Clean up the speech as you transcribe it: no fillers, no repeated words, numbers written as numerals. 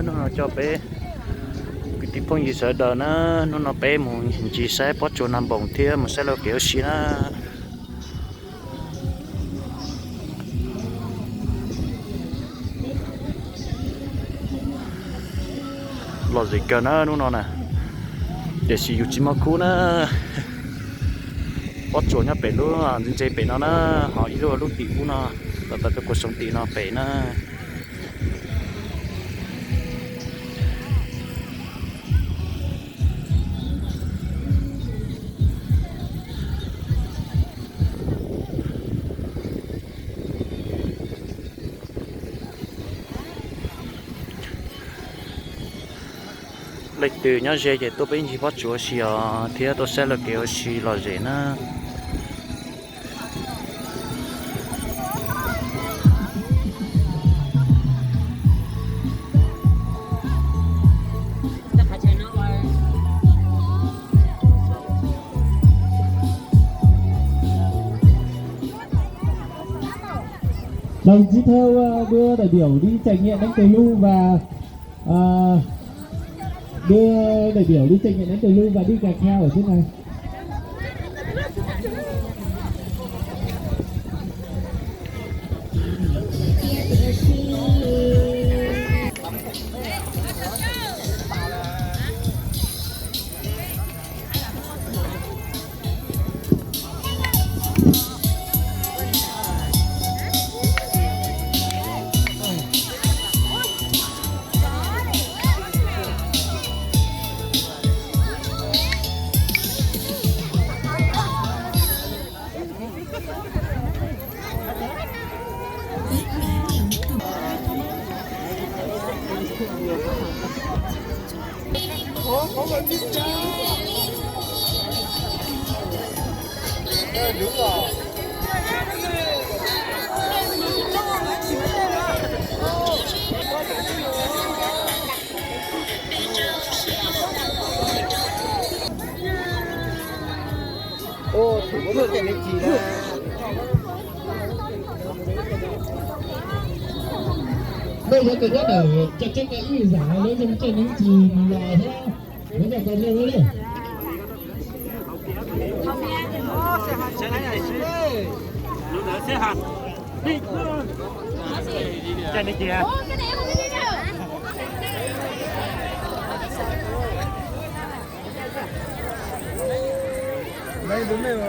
nó cho bé cái tí phong gì sợ đờ nó bé một chỉ sẽ bắt chỗ nằm bồng thiê mà sẽ lo kiểu xí nó lo gì cơ nó nè để sử dụng chỉ mà cú nó bắt chỗ nhá bé luôn à những chơi bé nó họ ý đồ lúc tỷ cú nó tập cái cuộc sống tỷ nó bé nó lịch từ nhá dễ thì tôi bên chỉ bắt chúa xì thì tôi sẽ là kiểu xì là dễ nữa Đồng chí Thêu đưa đại biểu đi trải nghiệm đánh cờ lưu và đưa đại biểu đi trải nghiệm đánh cờ lưu và đi cà kheo ở trên này. Đúng rồi. Ô, thử có được cái gì đó. Bây giờ tôi có ở cho cái ý giả lấy trong trên những gì mà thế nó là còn lâu đấy. Xe này lúc nữa xe hạt đi trên đây kìa đây đúng này mà